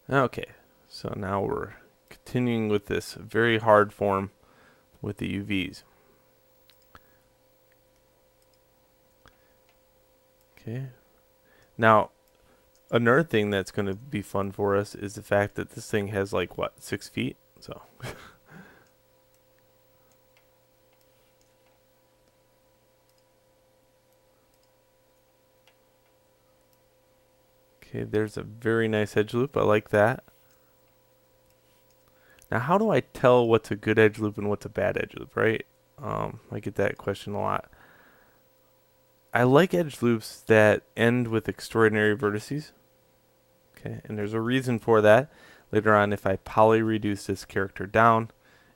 Okay, so now we're continuing with this very hard form with the UVs. Okay, now another thing that's going to be fun for us is the fact that this thing has like what, 6 feet? So okay, there's a very nice edge loop. I like that. Now, how do I tell what's a good edge loop and what's a bad edge loop, right? I get that question a lot. I like edge loops that end with extraordinary vertices. Okay, and there's a reason for that. Later on, if I poly reduce this character down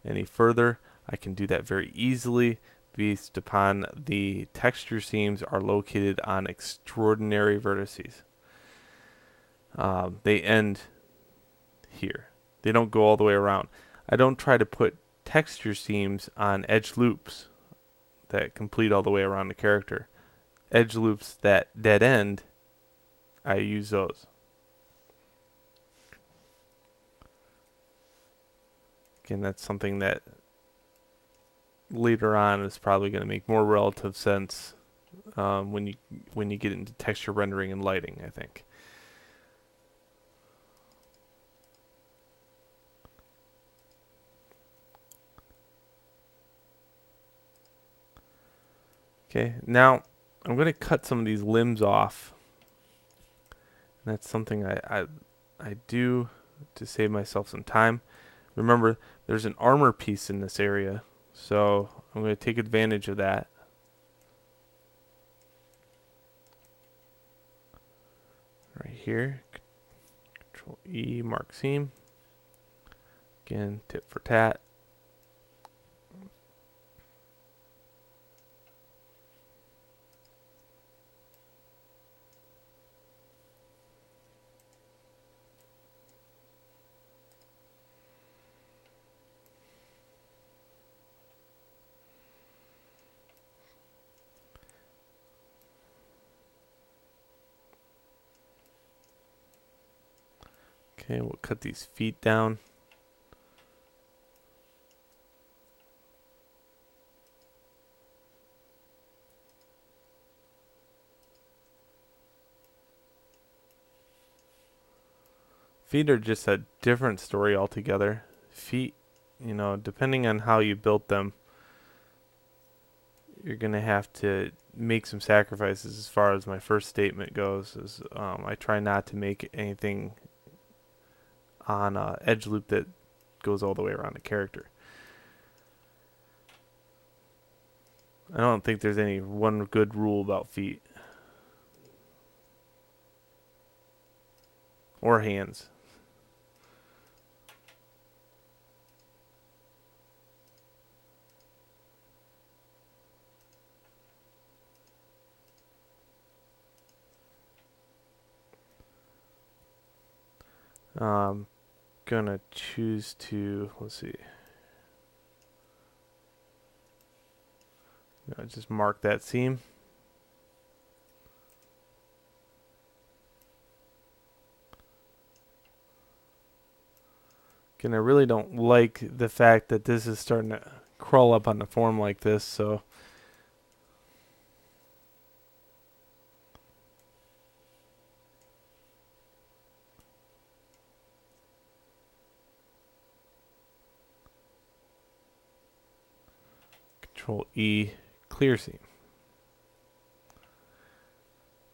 any further, I can do that very easily based upon the texture seams are located on extraordinary vertices. They end here. They don't go all the way around. I don't try to put texture seams on edge loops that complete all the way around the character. Edge loops that dead end, I use those. Again, that's something that later on is probably going to make more relative sense when you get into texture rendering and lighting, I think. Okay, now I'm going to cut some of these limbs off. That's something I do to save myself some time. Remember, there's an armor piece in this area, so I'm going to take advantage of that. Right here, Control E, mark seam. Again, tit for tat. Okay, we'll cut these feet down. Feet are just a different story altogether. Feet, depending on how you built them, you're going to have to make some sacrifices as far as my first statement goes. I try not to make anything on a edge loop that goes all the way around the character. I don't think there's any one good rule about feet or hands. Gonna choose to, let's see, just mark that seam. Again, I really don't like the fact that this is starting to crawl up on the form like this, so Control E, clear seam.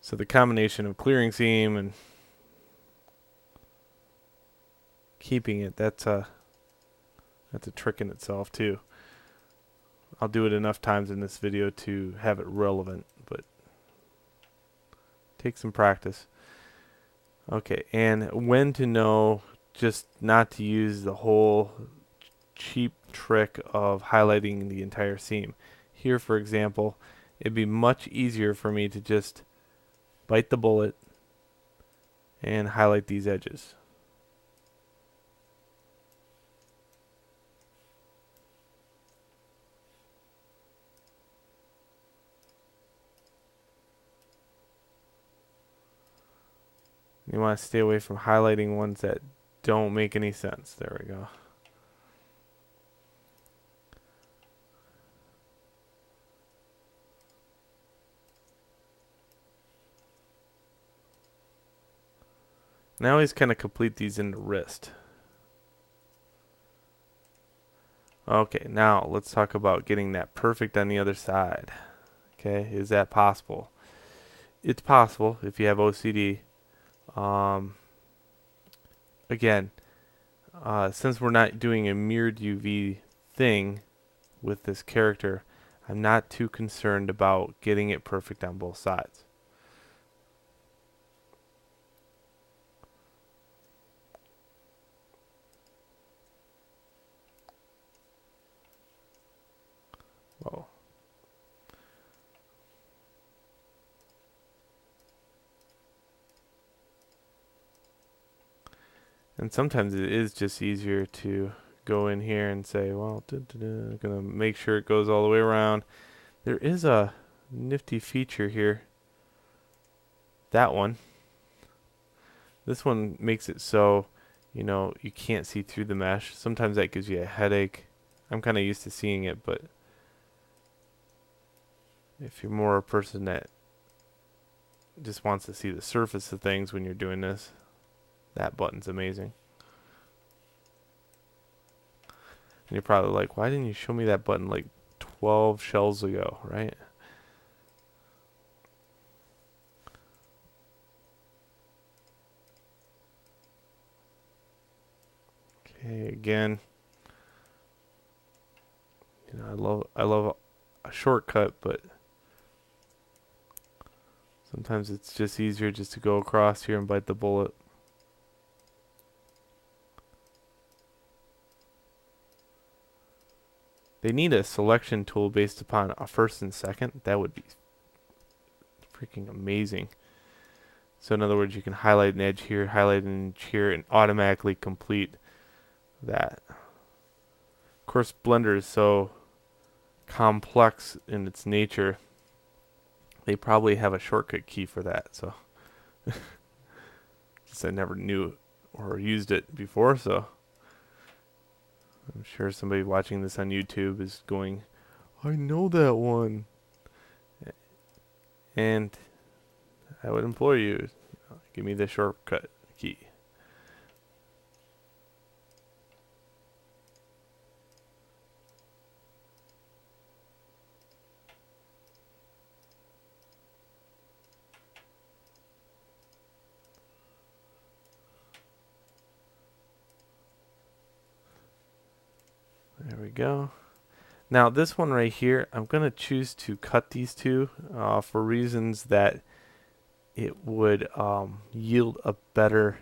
So the combination of clearing seam and keeping it, that's a trick in itself too. I'll do it enough times in this video to have it relevant, but take some practice. Okay, and when to know just not to use the whole cheap trick of highlighting the entire seam. Here, for example, it'd be much easier for me to just bite the bullet and highlight these edges. You want to stay away from highlighting ones that don't make any sense. There we go. Now he's kind of complete these into wrist. Okay, now let's talk about getting that perfect on the other side. Okay, is that possible? It's possible if you have OCD. Again, since we're not doing a mirrored UV thing with this character, I'm not too concerned about getting it perfect on both sides. Whoa. And sometimes it is just easier to go in here and say, well, I'm gonna make sure it goes all the way around. There is a nifty feature here. That one. This one makes it so, you can't see through the mesh. Sometimes that gives you a headache. I'm kind of used to seeing it, but if you're more a person that just wants to see the surface of things when you're doing this, that button's amazing. And you're probably like, why didn't you show me that button like 12 shells ago, right? Okay, again, I love a shortcut, but sometimes it's just easier just to go across here and bite the bullet. They need a selection tool based upon a first and second. That would be freaking amazing. So in other words, you can highlight an edge here, highlight an edge here, and automatically complete that. Of course, Blender is so complex in its nature. They probably have a shortcut key for that. So, just I never knew or used it before. So, I'm sure somebody watching this on YouTube is going, "I know that one," and I would implore you, give me the shortcut key. There we go. Now this one right here, I'm going to choose to cut these two for reasons that it would yield a better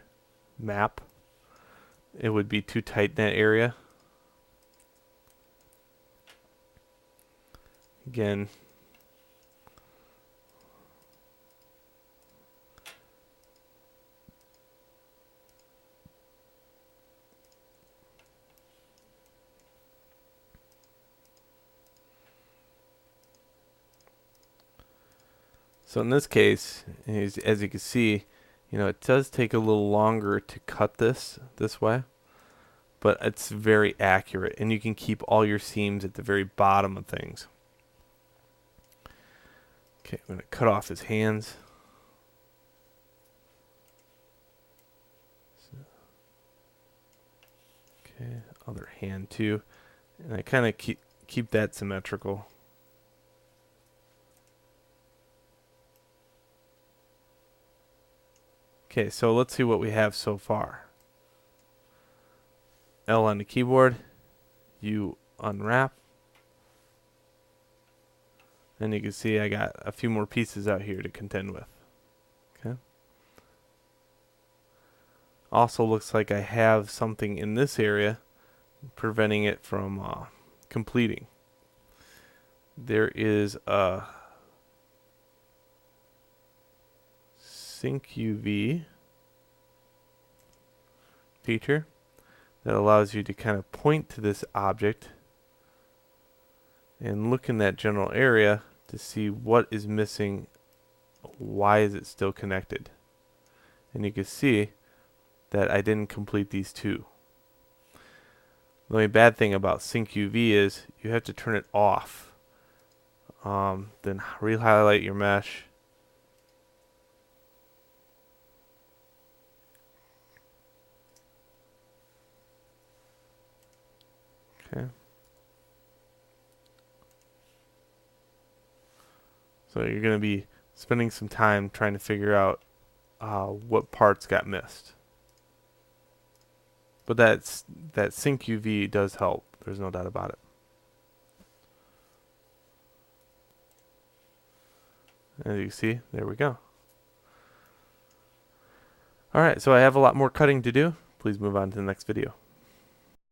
map. It would be too tight in that area. Again, so in this case, as you can see, it does take a little longer to cut this way, but it's very accurate, and you can keep all your seams at the very bottom of things. Okay, I'm going to cut off his hands. Okay, other hand too, and I kind of keep that symmetrical. Okay, so let's see what we have so far. L on the keyboard, you unwrap, and you can see I got a few more pieces out here to contend with. Okay. Also looks like I have something in this area preventing it from completing. There is a sync UV feature that allows you to kind of point to this object and look in that general area to see what is missing, why is it still connected. And you can see that I didn't complete these two. The only bad thing about sync UV is you have to turn it off. Then re-highlight your mesh. Okay. So you're going to be spending some time trying to figure out what parts got missed. But that sync UV does help. There's no doubt about it. As you see, there we go. Alright, so I have a lot more cutting to do. Please move on to the next video.